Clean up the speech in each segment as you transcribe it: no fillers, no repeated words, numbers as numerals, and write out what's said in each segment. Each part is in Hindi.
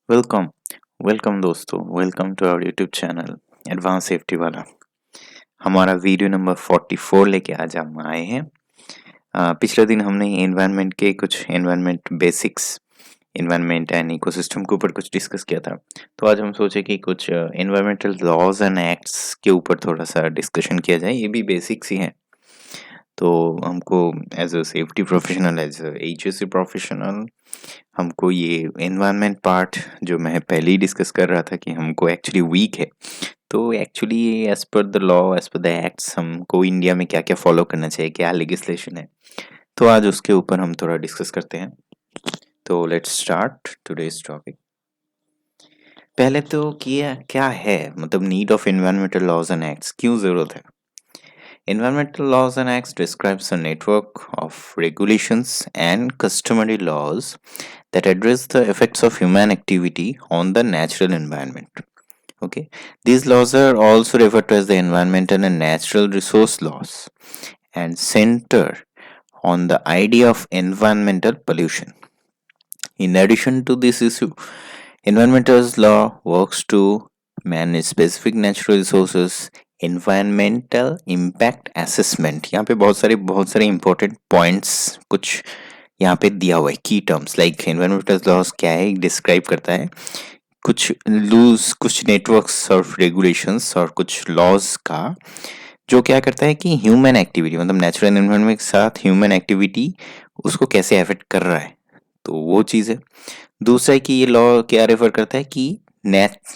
वेलकम वेलकम दोस्तों, welcome to our YouTube channel advance safety वाला। हमारा वीडियो नंबर 44 लेके आज हम आए हैं। पिछले दिन हमने एनवायरनमेंट के कुछ environment basics, environment and ecosystem के ऊपर कुछ डिस्कस किया था। तो आज हम सोचे कि कुछ एनवायरमेंटल लॉज एंड एक्ट्स के ऊपर थोड़ा सा डिस्कशन किया जाए। ये भी बेसिक्स ही हैं। तो हमको as a safety professional, as a HSC professional, हमको ये एनवायरनमेंट पार्ट जो मैं पहले ही डिस्कस कर रहा था कि हमको एक्चुअली वीक है। तो actually as per the law, as per the acts, हमको इंडिया में क्या क्या फॉलो करना चाहिए, क्या लेजिस्लेशन है, तो आज उसके ऊपर हम थोड़ा डिस्कस करते हैं। तो लेट्स स्टार्ट टुडेज टॉपिक। पहले तो क्या क्या है, मतलब need of environmental laws and acts, क्यों जरूरत है। Environmental laws and acts describes a network of regulations and customary laws that address the effects of human activity on the natural environment. Okay, these laws are also referred to as the environmental and natural resource laws and center on the idea of environmental pollution. In addition to this issue, environmental law works to manage specific natural resources, environmental impact assessment। यहाँ पे बहुत सारे इंपॉर्टेंट पॉइंट्स कुछ यहाँ पे दिया हुआ है। की टर्म्स लाइक एनवायरमेंटल लॉज क्या है, डिस्क्राइब करता है कुछ नेटवर्क्स और रेगुलेशंस और कुछ लॉज का, जो क्या करता है कि ह्यूमन एक्टिविटी, मतलब नेचुरल एनवायरनमेंट के साथ ह्यूमन एक्टिविटी उसको कैसे अफेक्ट कर रहा है, तो वो चीज़ है। दूसरा है कि ये लॉ क्या रेफर करता है कि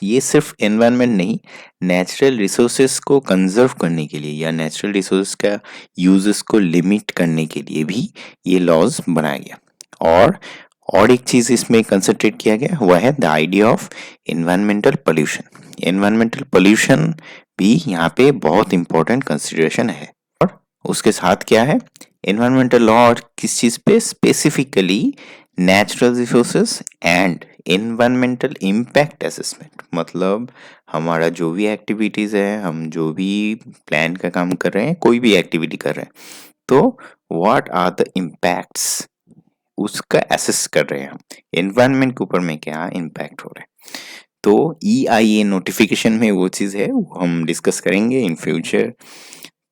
ये सिर्फ एनवायरनमेंट नहीं, नेचुरल रिसोर्सेस को कंजर्व करने के लिए या नेचुरल रिसोर्स का यूजेस को लिमिट करने के लिए भी ये लॉज बनाया गया। और एक चीज इसमें कंसंट्रेट किया गया, वह है the idea of environmental pollution. Environmental pollution भी यहाँ पे बहुत इंपॉर्टेंट कंसिडरेशन है। और उसके साथ क्या है, एनवायरमेंटल लॉ और किस चीज पे specifically, natural resources and environmental impact assessment. मतलब हमारा जो भी एक्टिविटीज है, हम जो भी प्लान का काम कर रहे हैं, कोई भी एक्टिविटी कर रहे हैं, तो व्हाट आर द इम्पैक्ट्स, उसका एसेस कर रहे हैं हम, एनवायरनमेंट के ऊपर में क्या इम्पैक्ट हो रहा है। तो EIA नोटिफिकेशन में वो चीज़ है, वो हम डिस्कस करेंगे इन फ्यूचर।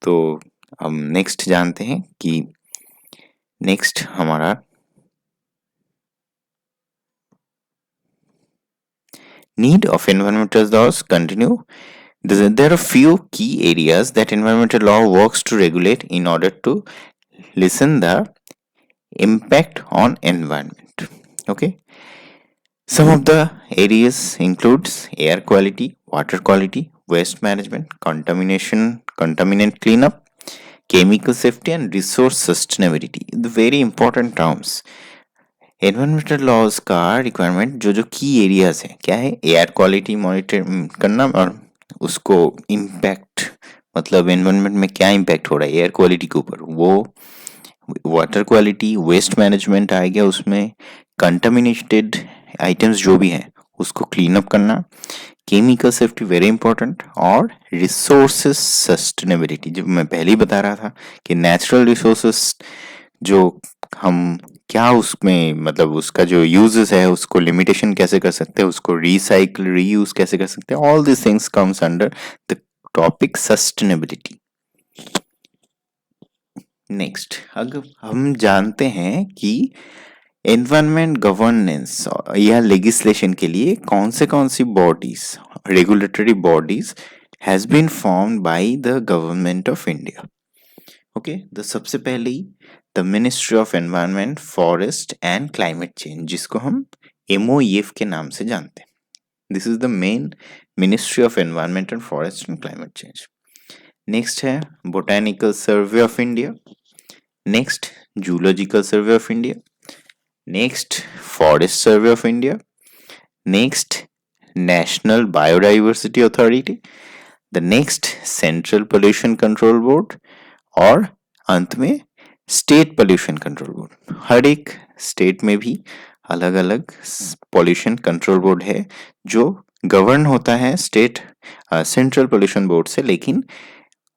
तो हम नेक्स्ट जानते हैं कि नेक्स्ट हमारा need of environmental laws continue. There are few key areas that environmental law works to regulate in order to lessen the impact on environment. Okay, some of the areas includes air quality, water quality, waste management, contaminant cleanup, chemical safety and resource sustainability. The very important terms। Environmental laws का रिक्वायरमेंट, जो जो की एरियाज है, क्या है, एयर क्वालिटी मॉनिटर करना, और उसको इम्पैक्ट, मतलब एनवायरमेंट में क्या इम्पैक्ट हो रहा है एयर क्वालिटी के ऊपर, वो वाटर क्वालिटी, वेस्ट मैनेजमेंट आ गया उसमें, कंटामिनेटेड आइटम्स जो भी हैं उसको क्लीन अप करना, केमिकल सेफ्टी वेरी इंपॉर्टेंट, और रिसोर्सेस सस्टेनेबिलिटी, जो मैं पहले ही बता रहा था कि नेचुरल रिसोर्सेस जो हम क्या उसमें, मतलब उसका जो यूजेस है उसको लिमिटेशन कैसे कर सकते हैं, उसको रिसाइकल रीयूज कैसे कर सकते हैं, all this things comes under the topic sustainability. Next, अगर हम जानते हैं कि एनवायरमेंट गवर्नेंस या लेगिस्लेशन के लिए कौन सी bodies, regulatory bodies has been formed by the government of India. Okay, तो सबसे पहले ही the ministry of environment, forest and climate change, जिसको हम MOEF के नाम से जानते हैं। This is the main ministry of environment and forest and climate change. Next है botanical survey of India, next zoological survey of India, next forest survey of India, next national biodiversity authority, the next central pollution control board, और अंत में स्टेट पोल्यूशन कंट्रोल बोर्ड। हर एक स्टेट में भी अलग अलग पोल्यूशन कंट्रोल बोर्ड है जो गवर्न होता है स्टेट सेंट्रल पोल्यूशन बोर्ड से, लेकिन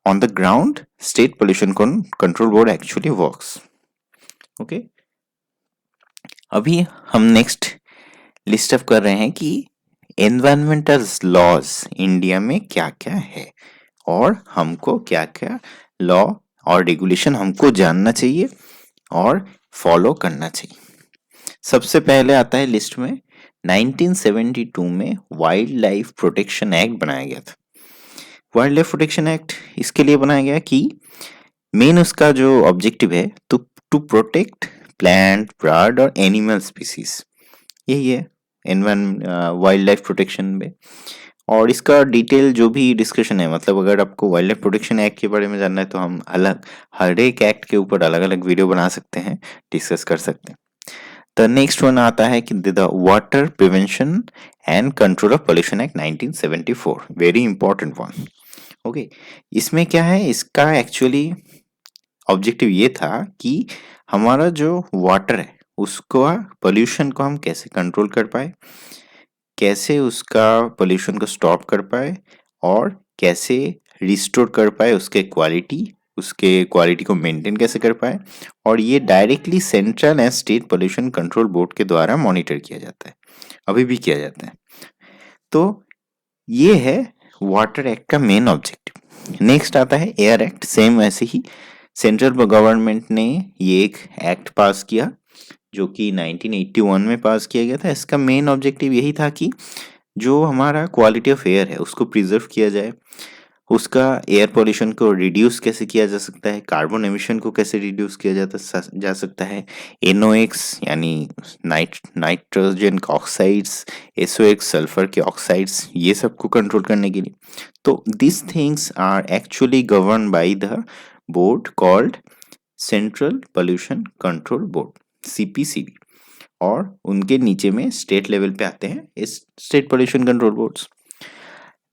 on the ground state pollution control board actually works. Okay, अभी हम नेक्स्ट लिस्ट अप कर रहे हैं कि एनवायरमेंटल लॉज इंडिया में क्या क्या है और हमको क्या क्या लॉ और रेगुलेशन हमको जानना चाहिए और फॉलो करना चाहिए। सबसे पहले आता है लिस्ट में 1972 में वाइल्ड लाइफ प्रोटेक्शन एक्ट बनाया गया था। वाइल्ड लाइफ प्रोटेक्शन एक्ट इसके लिए बनाया गया कि मेन उसका जो ऑब्जेक्टिव है तो टू प्रोटेक्ट प्लांट बर्ड और एनिमल स्पीसीज, यही है वाइल्ड लाइफ प्रोटेक्शन में। और इसका डिटेल जो भी डिस्कशन है, मतलब अगर आपको वाइल्ड लाइफ प्रोटेक्शन एक्ट के बारे में जानना है तो हम अलग हर एक एक्ट के ऊपर अलग अलग वीडियो बना सकते हैं, डिस्कस कर सकते हैं। द नेक्स्ट वन आता है कि the water prevention and control of pollution act 1974, very important one. Okay, इसमें क्या है, इसका एक्चुअली ऑब्जेक्टिव ये था कि हमारा जो वाटर है उसको पोल्यूशन को हम कैसे कंट्रोल कर पाए, कैसे उसका पोल्यूशन को स्टॉप कर पाए और कैसे रिस्टोर कर पाए उसके क्वालिटी को मेंटेन कैसे कर पाए। और ये directly central and state pollution control board के द्वारा मॉनिटर किया जाता है, अभी भी किया जाता है। तो ये है वाटर एक्ट का मेन ऑब्जेक्टिव। नेक्स्ट आता है एयर एक्ट, सेम ऐसे ही सेंट्रल गवर्नमेंट ने ये एक एक्ट पास किया जो कि 1981 में पास किया गया था। इसका मेन ऑब्जेक्टिव यही था कि जो हमारा क्वालिटी ऑफ एयर है उसको प्रिजर्व किया जाए, उसका एयर पोल्यूशन को रिड्यूस कैसे किया जा सकता है, कार्बन एमिशन को कैसे रिड्यूस किया जा सकता है, एनओएक्स यानी नाइट्रोजन ऑक्साइड्स, एसओएक्स सल्फर के ऑक्साइड्स, ये सब को कंट्रोल करने के लिए। तो this things are actually govern by the board called central pollution control board, CPCB, और उनके नीचे में स्टेट लेवल पे आते हैं इस state pollution control boards.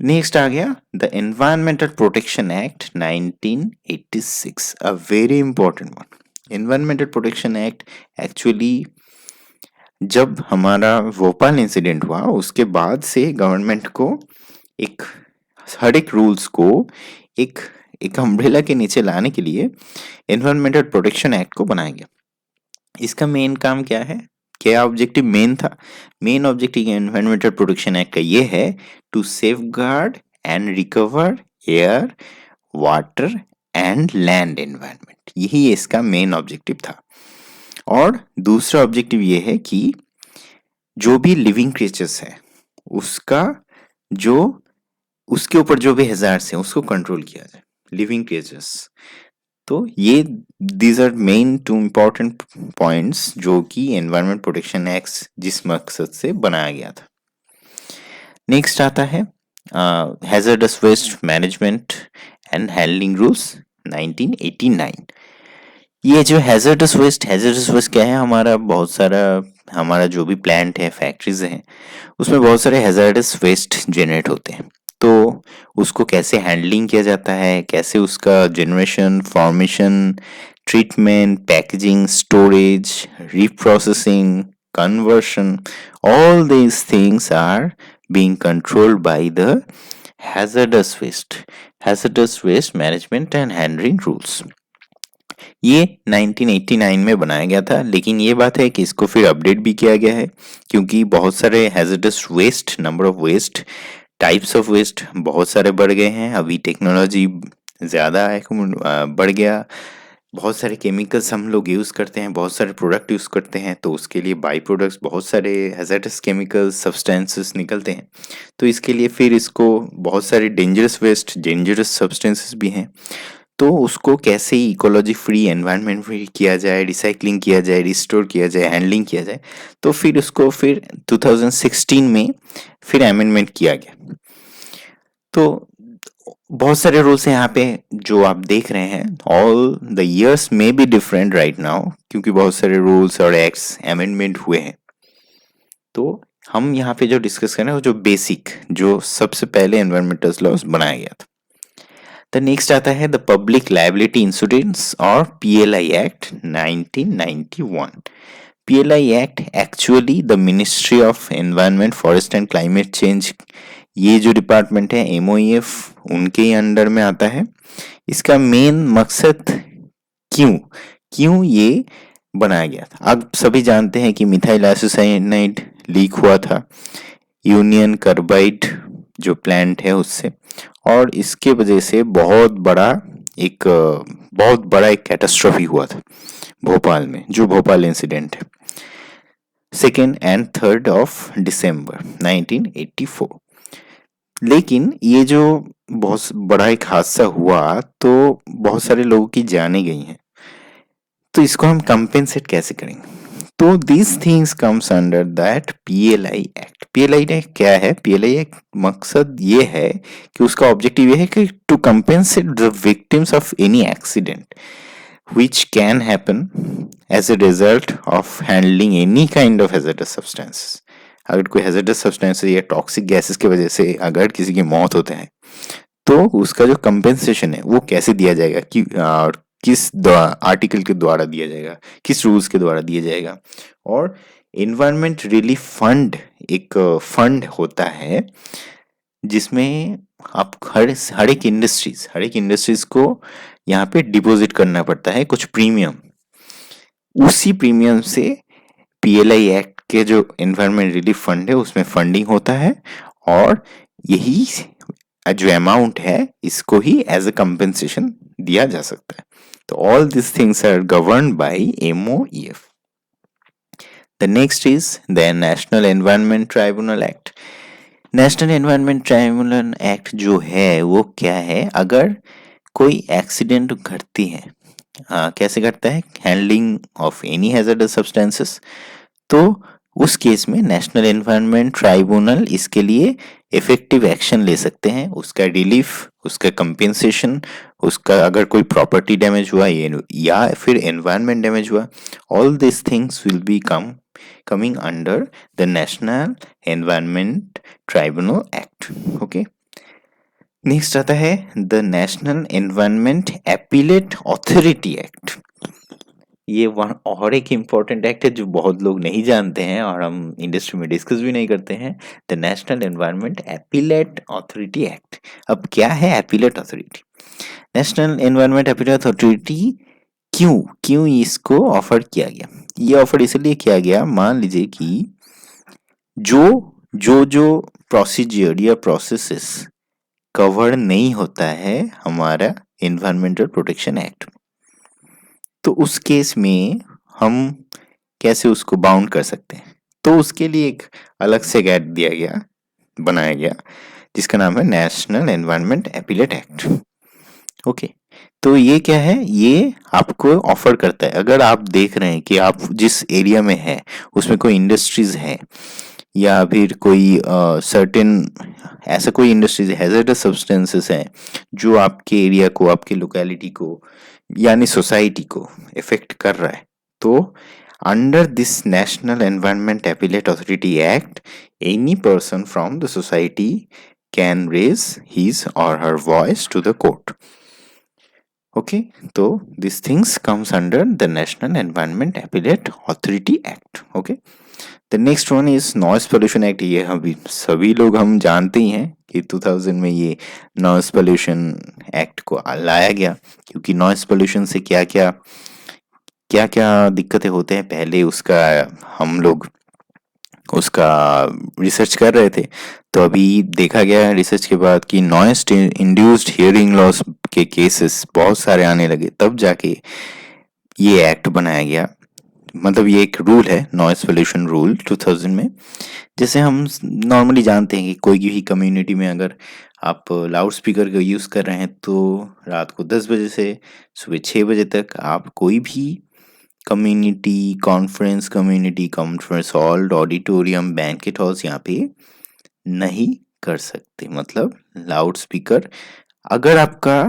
Next आ गया the environmental protection act 1986, a very important one. Environmental protection act actually जब हमारा भोपाल इंसिडेंट हुआ उसके बाद से गवर्नमेंट को एक हर एक रूल्स को एक अम्ब्रेला के नीचे लाने के लिए एनवायरमेंटल प्रोटेक्शन एक्ट को बनाया गया। इसका मेन काम क्या है, क्या ऑब्जेक्टिव मेन था? Main objective environmental protection act का ये है to safeguard and recover air, water and land environment, यही इसका मेन ऑब्जेक्टिव था। और दूसरा ऑब्जेक्टिव ये है कि जो भी लिविंग क्रिएचर्स है उसका जो उसके ऊपर जो भी हैजार्ड्स हैं उसको कंट्रोल किया जाए, लिविंग क्रिएचर्स। तो ये these are main two important points जो कि एनवायरमेंट प्रोटेक्शन एक्ट जिस मकसद से बनाया गया था। नेक्स्ट आता है hazardous waste management and handling rules 1989। ये जो हैजर्डस वेस्ट क्या है, हमारा जो भी प्लांट है, फैक्ट्रीज हैं, उसमें बहुत सारे हैजर्डस वेस्ट जनरेट होते हैं। तो उसको कैसे हैंडलिंग किया जाता है, कैसे उसका generation, formation, treatment, packaging, storage, reprocessing, conversion, all these things are being controlled by the hazardous waste management and handling rules। ये 1989 में बनाया गया था, लेकिन ये बात है कि इसको फिर अपडेट भी किया गया है क्योंकि बहुत सारे hazardous waste, number of waste, types of waste बहुत सारे बढ़ गए हैं। अभी टेक्नोलॉजी ज़्यादा है, बढ़ गया, बहुत सारे केमिकल्स हम लोग यूज़ करते हैं, बहुत सारे प्रोडक्ट यूज़ करते हैं, तो उसके लिए बाई प्रोडक्ट्स बहुत सारे हैजर्डस केमिकल्स, सब्सटेंसेस निकलते हैं। तो इसके लिए फिर इसको बहुत सारे डेंजरस सब्सटेंसेस भी हैं, तो उसको कैसे इकोलॉजी फ्री, एनवायरनमेंट फ्री किया जाए, रिसाइकलिंग किया जाए, रिस्टोर किया जाए, हैंडलिंग किया जाए, तो फिर उसको फिर 2016 में फिर अमेंडमेंट किया गया। तो बहुत सारे रूल्स हैं यहाँ पे जो आप देख रहे हैं। ऑल द ईयर्स में बी डिफरेंट राइट नाउ क्योंकि बहुत सारे रूल्स और एक्ट्स अमेंडमेंट हुए हैं। तो हम यहाँ पे जो डिस्कस कर रहे हैं वो जो बेसिक, जो सबसे पहले एनवायरमेंटल लॉज बनाया गया था। द नेक्स्ट आता है द पब्लिक लायबिलिटी इंश्योरेंस और PLI act 1991। PLI act actually the ministry of environment, forest and climate change, ये जो डिपार्टमेंट है एमओईएफ, उनके ही अंडर में आता है। इसका मेन मकसद क्यों ये बनाया गया था। अब सभी जानते हैं कि मिथाइल आइसोसाइनाइड लीक हुआ था यूनियन कार्बाइड जो प्लांट है उससे, और इसके वजह से बहुत बड़ा एक कैटास्ट्रॉफी हुआ था भोपाल में, जो भोपाल इंसिडेंट है 2 और 3 दिसंबर 1984। लेकिन ये जो बहुत बड़ा एक हादसा हुआ तो बहुत सारे लोगों की जानें गई हैं, तो इसको हम कंपेंसेट कैसे करेंगे? तो this things comes under that PLI act. PLI act क्या है? पीएलआई एक्ट मकसद ये है कि उसका ऑब्जेक्टिव ये है कि to compensate the victims of any accident which can happen as a result of handling any kind of hazardous substances। अगर कोई hazardous substances या टॉक्सिक गैसेस की वजह से अगर किसी की मौत होते हैं तो उसका जो कंपेंसेशन है वो कैसे दिया जाएगा, कि किस आर्टिकल के द्वारा दिया जाएगा, किस रूल्स के द्वारा दिया जाएगा। और इन्वायरमेंट रिलीफ फंड एक फंड होता है जिसमें आप हर एक इंडस्ट्रीज को यहाँ पे डिपॉजिट करना पड़ता है कुछ प्रीमियम। उसी प्रीमियम से पीएलआई एक्ट के जो एनवायरमेंट रिलीफ फंड है उसमें फंडिंग होता है, और यही जो अमाउंट है इसको ही एज अ कंपेंसेशन दिया जा सकता है। तो all this things are governed by MoEF। The next is the national environment tribunal act. National environment tribunal act जो है वो क्या है? अगर कोई एक्सीडेंट घटती है, कैसे घटता है? Handling of any hazardous substances, तो उस केस में नेशनल एनवायरनमेंट ट्राइब्यूनल इसके लिए इफेक्टिव एक्शन ले सकते हैं। उसका रिलीफ, उसका कंपेंसेशन, उसका अगर कोई प्रॉपर्टी डैमेज हुआ या फिर एनवायरनमेंट डैमेज हुआ, all this things will be coming under the national environment tribunal act. Okay, next आता है the national environment appellate authority act. ये और एक इम्पोर्टेंट एक्ट है जो बहुत लोग नहीं जानते हैं और हम इंडस्ट्री में डिस्कस भी नहीं करते हैं। The national environment appellate authority act. अब क्या है appellate authority? National environment appellate authority क्यों क्यों इसको ऑफर किया गया? ये ऑफर इसलिए किया गया, मान लीजिए कि जो प्रोसीजर या प्रोसेसेस कवर नहीं होता है हमारा एनवायरमेंटल प्रोटेक्शन एक्ट, तो उस केस में हम कैसे उसको बाउंड कर सकते हैं? तो उसके लिए एक अलग से एक्ट बनाया गया जिसका नाम है national environment appellate act. Okay, तो ये क्या है? ये आपको ऑफर करता है, अगर आप देख रहे हैं कि आप जिस एरिया में है उसमें कोई इंडस्ट्रीज है या फिर कोई सर्टेन ऐसा कोई इंडस्ट्रीज हैजर्डस सब्सटेंसेस हैं जो आपके एरिया को, आपके लोकेलिटी को यानी सोसाइटी को इफेक्ट कर रहा है, तो under this national environment appellate authority act any person from the society can raise his और her voice to the court. Okay, तो this things comes under the national environment appellate authority act. Okay, the next one is noise pollution act. ये हम सभी लोग हम जानते ही हैं कि 2000 में ये नॉइस पोल्यूशन एक्ट को लाया गया, क्योंकि नॉइस पोल्यूशन से क्या क्या दिक्कतें होते हैं पहले उसका हम लोग उसका रिसर्च कर रहे थे। तो अभी देखा गया है रिसर्च के बाद कि नॉइस इंड्यूस्ड हियरिंग लॉस के केसेस बहुत सारे आने लगे, तब जाके ये एक्ट बनाया गया। मतलब ये एक रूल है, नॉइस पोल्यूशन रूल 2000 में। जैसे हम नॉर्मली जानते हैं कि कोई भी कम्युनिटी में अगर आप लाउड स्पीकर का यूज़ कर रहे हैं तो रात को 10 बजे से सुबह 6 बजे तक आप कोई भी community conference hall, auditorium, banquet halls यहाँ पे नहीं कर सकते। मतलब लाउड स्पीकर अगर आपका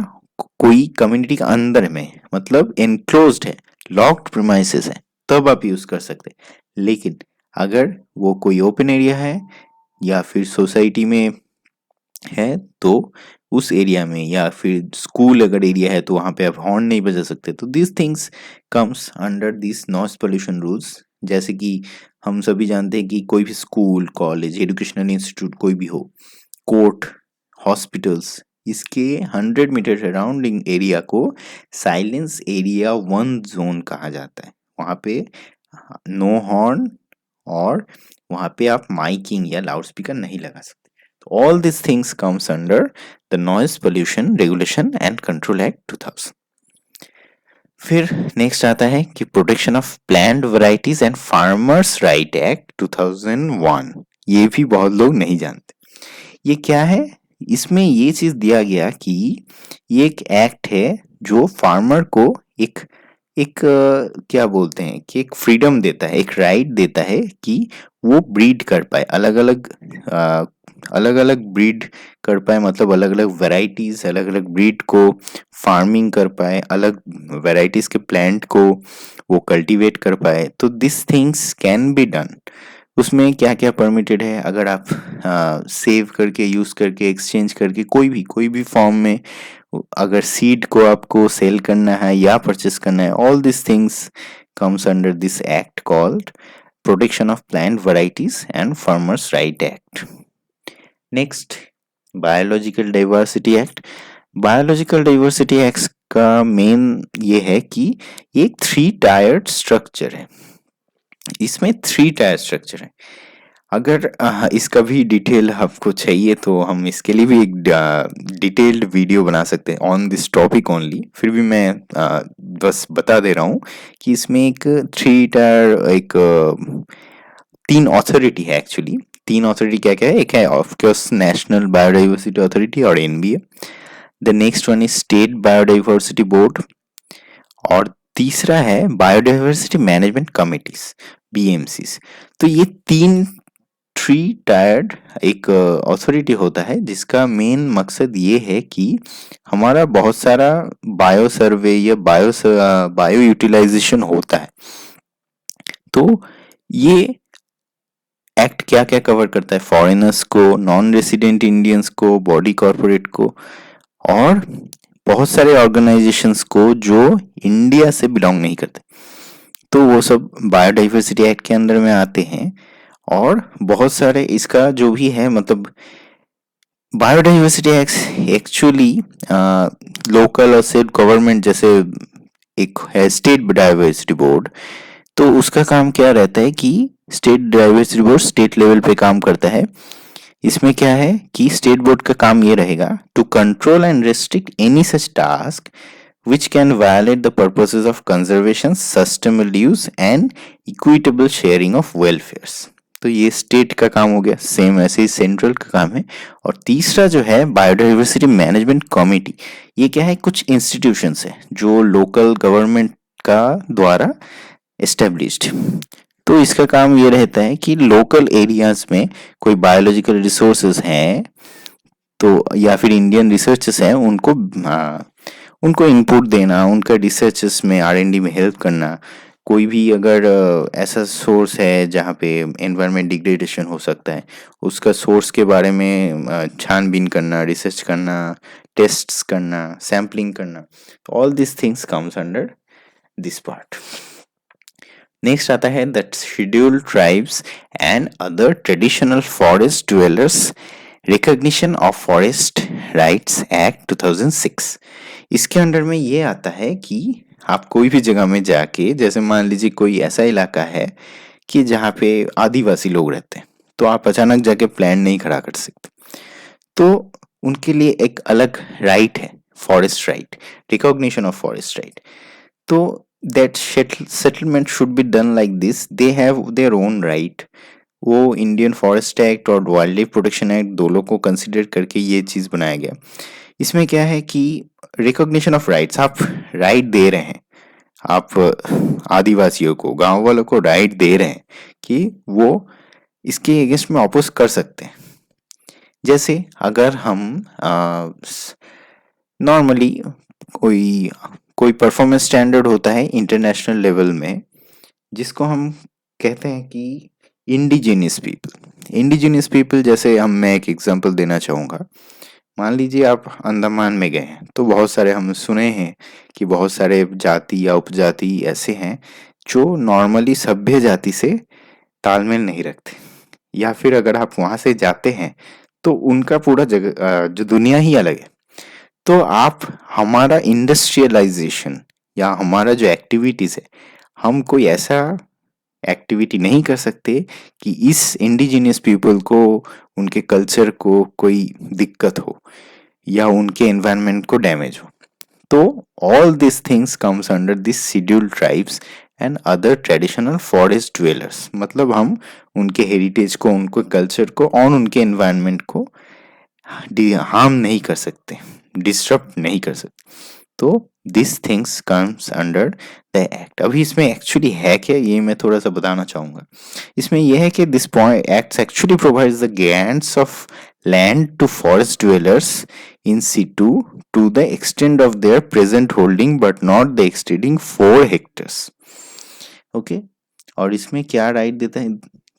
कोई कम्युनिटी के अंदर में, मतलब एनक्लोज्ड है, लॉक्ड प्रीमाइसेस है, तब आप यूज कर सकते। लेकिन अगर वो कोई ओपन एरिया है या फिर सोसाइटी में है तो उस एरिया में, या फिर स्कूल अगर एरिया है तो वहां पे आप हॉर्न नहीं बजा सकते। तो this things comes under this noise pollution rules. जैसे कि हम सभी जानते हैं कि कोई भी स्कूल, कॉलेज, एजुकेशनल इंस्टीट्यूट कोई भी हो, कोर्ट, हॉस्पिटल्स, इसके 100 मीटर सराउंडिंग एरिया को साइलेंस एरिया 1 जोन कहा जाता है। वहाँ पे नो हॉर्न और वहाँ पे आप माइकिंग या लाउड स्पीकर नहीं लगा सकते। तो all this things comes under the noise pollution regulation and control act 2000। फिर नेक्स्ट आता है कि protection of plant varieties and farmers right act 2001। ये भी बहुत लोग नहीं जानते। ये क्या है? इसमें ये चीज दिया गया कि ये एक एक्ट है जो फार्मर को एक एक क्या बोलते हैं कि एक फ्रीडम देता है, एक राइट देता है कि वो ब्रीड कर पाए, अलग अलग ब्रीड कर पाए, मतलब अलग अलग वेराइटीज, अलग अलग ब्रीड को फार्मिंग कर पाए, अलग वेराइटीज के प्लांट को वो कल्टीवेट कर पाए। तो this things can be done. उसमें क्या क्या परमिटेड है? अगर आप सेव करके, यूज करके, एक्सचेंज करके कोई भी फॉर्म में अगर सीड को आपको सेल करना है या परचेस करना है, all this things comes under this act called Protection of Plant Varieties and Farmers Right Act. Next, Biological Diversity Act. Biological Diversity Act का मेन ये है कि ये एक 3 टायर्ड स्ट्रक्चर है। इसमें 3 टायर स्ट्रक्चर है। अगर इसका भी डिटेल आपको चाहिए तो हम इसके लिए भी एक डिटेल्ड वीडियो बना सकते हैं ऑन दिस टॉपिक ओनली। फिर भी मैं बस बता दे रहा हूँ कि इसमें एक 3 टायर, एक 3 अथॉरिटी है एक्चुअली। 3 अथॉरिटी क्या क्या है? एक है ऑफकोर्स नेशनल बायोडाइवर्सिटी अथॉरिटी और NBA. The next one is state biodiversity board और तीसरा है बायोडाइवर्सिटी मैनेजमेंट कमिटीज, बीएमसीज। तो ये 3 टायर्ड एक अथॉरिटी होता है जिसका मेन मकसद ये है कि हमारा बहुत सारा बायो सर्वे या बायो यूटिलाइजेशन होता है। तो ये एक्ट क्या क्या कवर करता है? फॉरेनर्स को, नॉन रेसिडेंट इंडियंस को, बॉडी कॉर्पोरेट को और बहुत सारे ऑर्गेनाइजेशंस को जो इंडिया से बिलोंग नहीं करते, तो वो सब बायोडाइवर्सिटी एक्ट के अंदर में आते हैं। और बहुत सारे इसका जो भी है, मतलब बायोडाइवर्सिटी एक्ट एक्चुअली लोकल और स्टेट गवर्नमेंट, जैसे एक है स्टेट बायोडाइवर्सिटी बोर्ड, तो उसका काम क्या रहता है कि state diversity board state level पे काम करता है। इसमें क्या है कि स्टेट बोर्ड का काम ये रहेगा to control and restrict any such task which can violate the purposes of conservation, sustainable use and equitable sharing of welfares। तो ये स्टेट का काम हो गया। सेम ऐसे ही सेंट्रल का काम है। और तीसरा जो है बायोडाइवर्सिटी मैनेजमेंट कमेटी, ये क्या है? कुछ इंस्टीट्यूशंस है जो लोकल गवर्नमेंट का द्वारा एस्टेब्लिश्ड। तो इसका काम ये रहता है कि लोकल एरियाज में कोई बायोलॉजिकल रिसोर्सेज हैं तो या फिर इंडियन रिसर्चेस हैं, उनको इनपुट देना, उनका रिसर्चेस में R&D में हेल्प करना। कोई भी अगर ऐसा सोर्स है जहाँ पे एनवायरनमेंट डिग्रेडेशन हो सकता है, उसका सोर्स के बारे में छानबीन करना, रिसर्च करना, टेस्ट्स करना, सैम्पलिंग करना। All this things comes under this part. Next आता है the scheduled tribes and other traditional forest dwellers recognition of forest rights act 2006। इसके अंडर में ये आता है कि आप कोई भी जगह में जाके, जैसे मान लीजिए कोई ऐसा इलाका है कि जहाँ पे आदिवासी लोग रहते हैं, तो आप अचानक जाके प्लान नहीं खड़ा कर सकते। तो उनके लिए एक अलग राइट है, forest right, recognition of forest right. तो that settlement should be done like this. They have their own right. वो इंडियन फॉरेस्ट एक्ट और वाइल्ड लाइफ प्रोटेक्शन एक्ट दोनों को कंसिडर करके ये चीज़ बनाया गया। इसमें क्या है कि रिकॉग्निशन ऑफ राइट्स, आप राइट दे रहे हैं, आप आदिवासियों को, गांव वालों को राइट दे रहे हैं कि वो इसके अगेंस्ट में अपोज कर सकते हैं। जैसे अगर हम नॉर्मली कोई परफॉर्मेंस स्टैंडर्ड होता है इंटरनेशनल लेवल में, जिसको हम कहते हैं कि इंडिजिनियस पीपल। जैसे मैं एक एग्जांपल देना चाहूँगा। मान लीजिए आप अंडमान में गए हैं, तो बहुत सारे हम सुने हैं कि बहुत सारे जाति या उपजाति ऐसे हैं जो नॉर्मली सभ्य जाति से तालमेल नहीं रखते, या फिर अगर आप वहाँ से जाते हैं तो उनका पूरा जगह जो दुनिया ही अलग है। तो आप हमारा इंडस्ट्रियलाइजेशन या हमारा जो एक्टिविटीज़ है, हम कोई ऐसा एक्टिविटी नहीं कर सकते कि इस इंडिजिनियस पीपल को, उनके कल्चर को कोई दिक्कत हो या उनके एनवायरनमेंट को डैमेज हो। तो all this things comes under this scheduled tribes and other traditional forest dwellers. मतलब हम उनके हेरिटेज को, उनके कल्चर को और उनके एनवायरनमेंट को हार्म नहीं कर सकते, डिस्टर्ब नहीं कर सकते। तो this things comes under the act. अभी इसमें एक्चुअली है क्या, ये मैं थोड़ा सा बताना चाहूंगा। इसमें यह है कि this point act actually provides the grants of land to forest dwellers in situ to the extent of their present holding but not the exceeding 4 hectares। Okay, और इसमें क्या राइट देता है?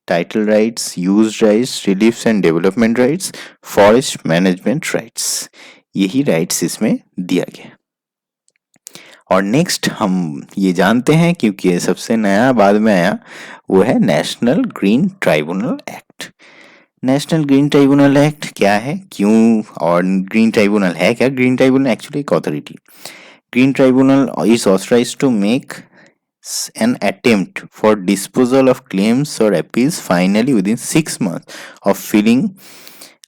Title rights, use rights, reliefs and development rights, forest management rights, यही राइट्स इसमें दिया गया। और नेक्स्ट हम ये जानते हैं, क्योंकि ये सबसे नया बाद में आया, वो है national green tribunal act. National green tribunal act क्या है, क्यों, और ग्रीन ट्राइब्यूनल है क्या? ग्रीन ट्राइब्यूनल एक्चुअली एक authority. Green tribunal is authorised to make an attempt for disposal of claims or appeals finally within 6 months of filling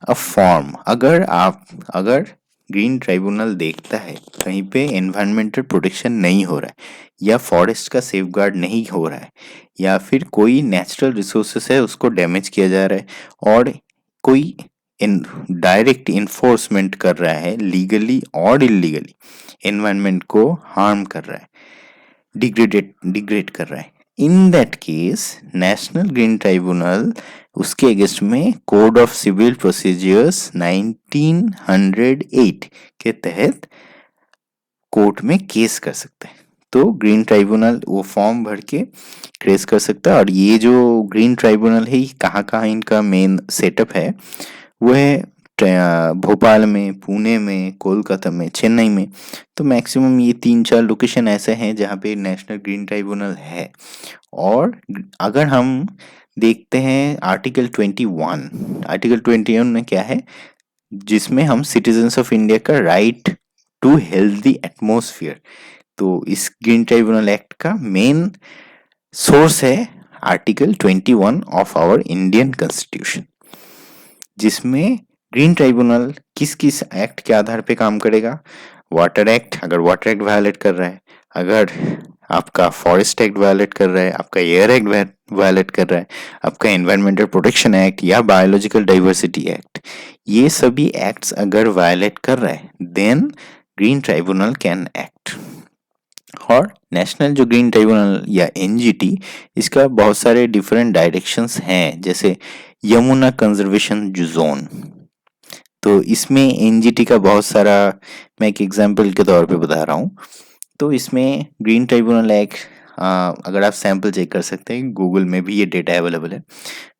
a form। अगर ग्रीन ट्राइब्यूनल देखता है कहीं पे एनवायरमेंटल प्रोटेक्शन नहीं हो रहा है या फॉरेस्ट का सेफगार्ड नहीं हो रहा है या फिर कोई नेचुरल रिसोर्सेस है उसको डैमेज किया जा रहा है और कोई डायरेक्ट इन्फोर्समेंट कर रहा है लीगली और इलीगली, एनवायरमेंट को हार्म कर रहा है, डिग्रेड कर रहा है, in that case national green tribunal उसके अगेंस्ट में कोड ऑफ सिविल प्रोसीजर्स 1908 के तहत कोर्ट में केस कर सकता है। तो ग्रीन ट्राइब्यूनल वो फॉर्म भर के केस कर सकता है। और ये जो ग्रीन ट्राइब्यूनल है, कहाँ कहाँ इनका मेन सेटअप है, वो है भोपाल में, पुणे में, कोलकाता में, चेन्नई में। तो मैक्सिमम ये 3-4 लोकेशन ऐसे हैं जहाँ पे नेशनल ग्रीन ट्राइब्यूनल है। और अगर हम देखते हैं आर्टिकल 21 में क्या है, जिसमें हम सिटीजन्स ऑफ इंडिया का राइट टू हेल्दी एटमोसफियर। तो इस ग्रीन ट्राइब्यूनल एक्ट का मेन सोर्स है article 21 of our Indian constitution, जिसमें ग्रीन ट्राइब्यूनल किस किस एक्ट के आधार पे काम करेगा। वाटर एक्ट, अगर वाटर एक्ट वायलेट कर रहा है, अगर आपका फॉरेस्ट एक्ट वायलेट कर रहा है, आपका एयर एक्ट वायलेट कर रहा है, आपका एनवायरमेंटल प्रोटेक्शन एक्ट या बायोलॉजिकल डाइवर्सिटी एक्ट, ये सभी एक्ट्स अगर वायलेट कर रहा है then green tribunal can act. और नेशनल जो ग्रीन ट्राइब्यूनल या एनजीटी, इसका बहुत सारे डिफरेंट डायरेक्शंस हैं, जैसे यमुना कंजर्वेशन जोन। तो इसमें एनजीटी का बहुत सारा, मैं एक एग्जांपल के तौर पे बता रहा हूँ। तो इसमें ग्रीन ट्राइब्यूनल एक्ट, अगर आप सैंपल चेक कर सकते हैं, गूगल में भी ये डेटा अवेलेबल है।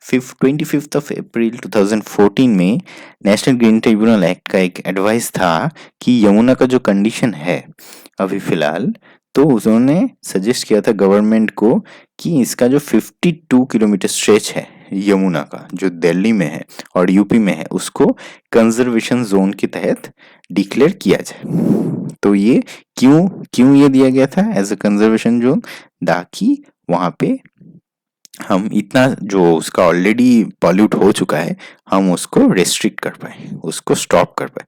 25 अप्रैल 2014 में नेशनल ग्रीन ट्राइब्यूनल एक्ट का एक एडवाइस था कि यमुना का जो कंडीशन है अभी फिलहाल, तो उन्होंने सजेस्ट किया था गवर्नमेंट को कि इसका जो 52 किलोमीटर स्ट्रेच है यमुना का, जो दिल्ली में है और यूपी में है, उसको कंजर्वेशन जोन के तहत डिक्लेयर किया जाए। तो ये क्यों ये दिया गया था एज अ कंजर्वेशन जोन, ताकि वहां पे हम इतना जो उसका ऑलरेडी पॉल्यूट हो चुका है हम उसको रेस्ट्रिक्ट कर पाए, उसको स्टॉप कर पाए।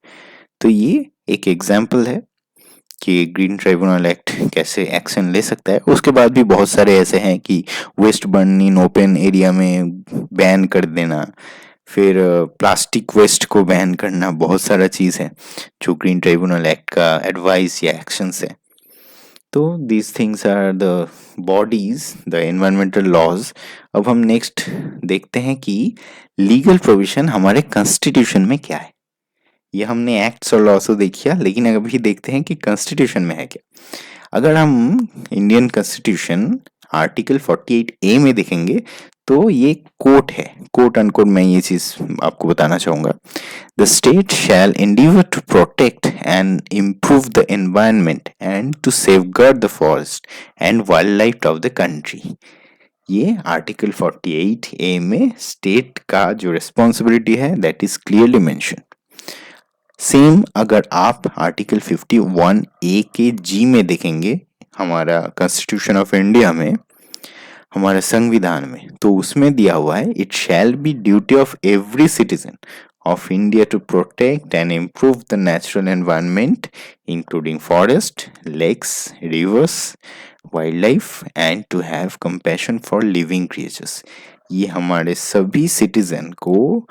तो ये एक एग्जाम्पल है कि ग्रीन ट्राइब्यूनल एक्ट कैसे एक्शन ले सकता है। उसके बाद भी बहुत सारे ऐसे हैं कि waste burn in open area में बैन कर देना, फिर प्लास्टिक वेस्ट को बैन करना, बहुत सारा चीज़ है जो ग्रीन ट्राइब्यूनल एक्ट का एडवाइस या एक्शंस है। तो these things are the bodies, the environmental laws. अब हम नेक्स्ट देखते हैं कि लीगल प्रोविजन हमारे कॉन्स्टिट्यूशन में क्या है। ये हमने एक्ट्स और लॉस तो देखिया, लेकिन अभी देखते हैं कि कॉन्स्टिट्यूशन में है क्या। अगर हम इंडियन कॉन्स्टिट्यूशन आर्टिकल 48A में देखेंगे तो ये कोट है, कोट अनकोट। मैं ये चीज आपको बताना चाहूंगा, the state shall endeavor to protect and improve the environment and to safeguard the forest and wildlife of the country. ये आर्टिकल 48A में स्टेट का जो रिस्पॉन्सिबिलिटी है that is clearly mention. Same अगर आप आर्टिकल 51A के जी में देखेंगे हमारा कॉन्स्टिट्यूशन ऑफ इंडिया में, हमारे संविधान में, तो उसमें दिया हुआ है it shall be duty of every citizen of India to protect and improve the natural environment, including forest, lakes, rivers, wildlife, and to have compassion for living creatures. ये हमारे सभी सिटीजन को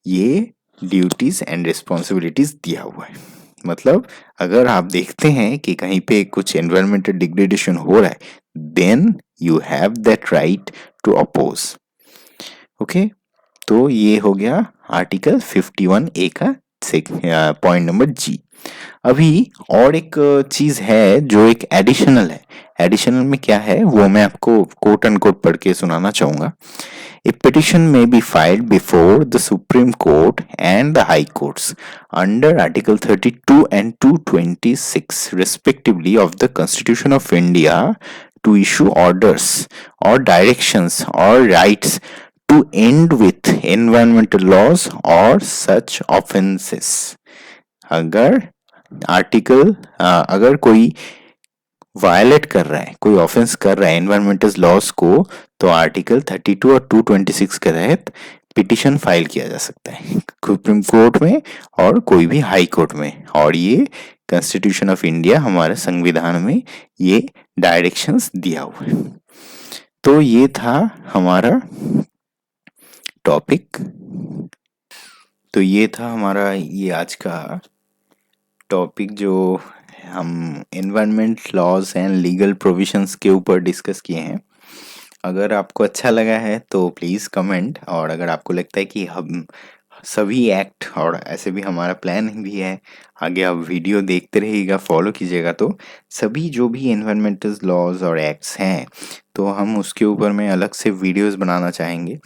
ये ड्यूटीज एंड रिस्पॉन्सिबिलिटीज दिया हुआ है। मतलब अगर आप देखते हैं कि कहीं पे कुछ एनवायरमेंटल डिग्रेडेशन हो रहा है, then you have that right to oppose. Okay, तो ये हो गया आर्टिकल 51 ए का पॉइंट नंबर जी। अभी और एक चीज है जो एक एडिशनल है। एडिशनल में क्या है वो मैं आपको कोट एंड कोट पढ़ के सुनाना चाहूंगा। A petition may be filed before the Supreme Court and the High Courts under Article 32 and 226 respectively of the Constitution of India to issue orders or directions or rights to end with environmental laws or such offences। अगर कोई वायलेट कर रहा है, कोई ऑफेंस कर रहा है एनवायरमेंटल लॉस को, तो आर्टिकल 32 और 226 के तहत पिटिशन फाइल किया जा सकता है सुप्रीम कोर्ट में और कोई भी हाई कोर्ट में। और ये कॉन्स्टिट्यूशन ऑफ इंडिया, हमारे संविधान में ये डायरेक्शंस दिया हुआ है। तो ये था हमारा टॉपिक। तो ये था हमारा ये आज का टॉपिक जो हम environment laws and legal provisions के ऊपर डिस्कस किए हैं। अगर आपको अच्छा लगा है तो प्लीज़ कमेंट, और अगर आपको लगता है कि हम सभी एक्ट, और ऐसे भी हमारा प्लान भी है आगे आप वीडियो देखते रहिएगा, फॉलो कीजिएगा, तो सभी जो भी एनवायरमेंटल लॉज और एक्ट्स हैं तो हम उसके ऊपर में अलग से वीडियोस बनाना चाहेंगे।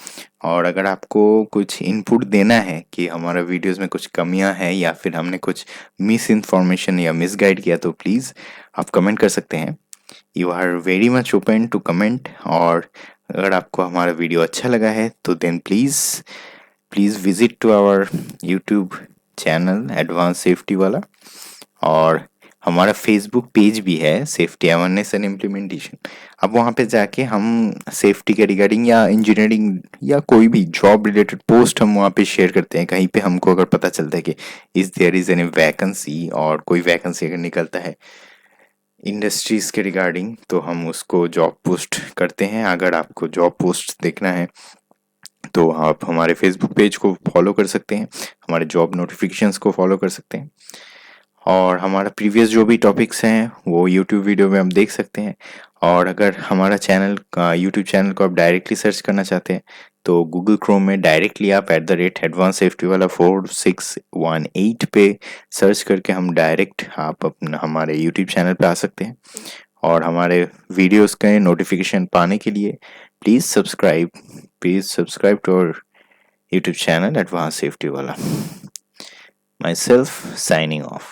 और अगर आपको कुछ इनपुट देना है कि हमारा वीडियोस में कुछ कमियां हैं या फिर हमने कुछ मिस इन्फॉर्मेशन या मिस गाइड किया, तो प्लीज़ आप कमेंट कर सकते हैं। You are very much open to comment. और अगर आपको हमारा वीडियो अच्छा लगा है तो then please visit to our YouTube channel advance safety वाला, और हमारा फेसबुक पेज भी है सेफ्टी अवेयरनेस एंड इम्प्लीमेंटेशन। अब वहाँ पे जाके हम सेफ्टी के रिगार्डिंग या इंजीनियरिंग या कोई भी जॉब रिलेटेड पोस्ट हम वहाँ पे शेयर करते हैं। कहीं पे हमको अगर पता चलता है कि देयर इज एनी वैकेंसी, और कोई वैकेंसी अगर निकलता है इंडस्ट्रीज के रिगार्डिंग, तो हम उसको जॉब पोस्ट करते हैं। अगर आपको जॉब पोस्ट देखना है तो आप हमारे फेसबुक पेज को फॉलो कर सकते हैं, हमारे जॉब नोटिफिकेशंस को फॉलो कर सकते हैं, और हमारा प्रीवियस जो भी टॉपिक्स हैं वो यूट्यूब वीडियो में हम देख सकते हैं। और अगर हमारा चैनल यूट्यूब चैनल को आप डायरेक्टली सर्च करना चाहते हैं तो गूगल क्रोम में डायरेक्टली आप @एडवांस सेफ्टी वाला 4618 पे सर्च करके हम डायरेक्ट आप अपना हमारे यूट्यूब चैनल पे आ सकते हैं। और हमारे वीडियोस के नोटिफिकेशन पाने के लिए please subscribe to our YouTube channel advance safety वाला। Myself signing off.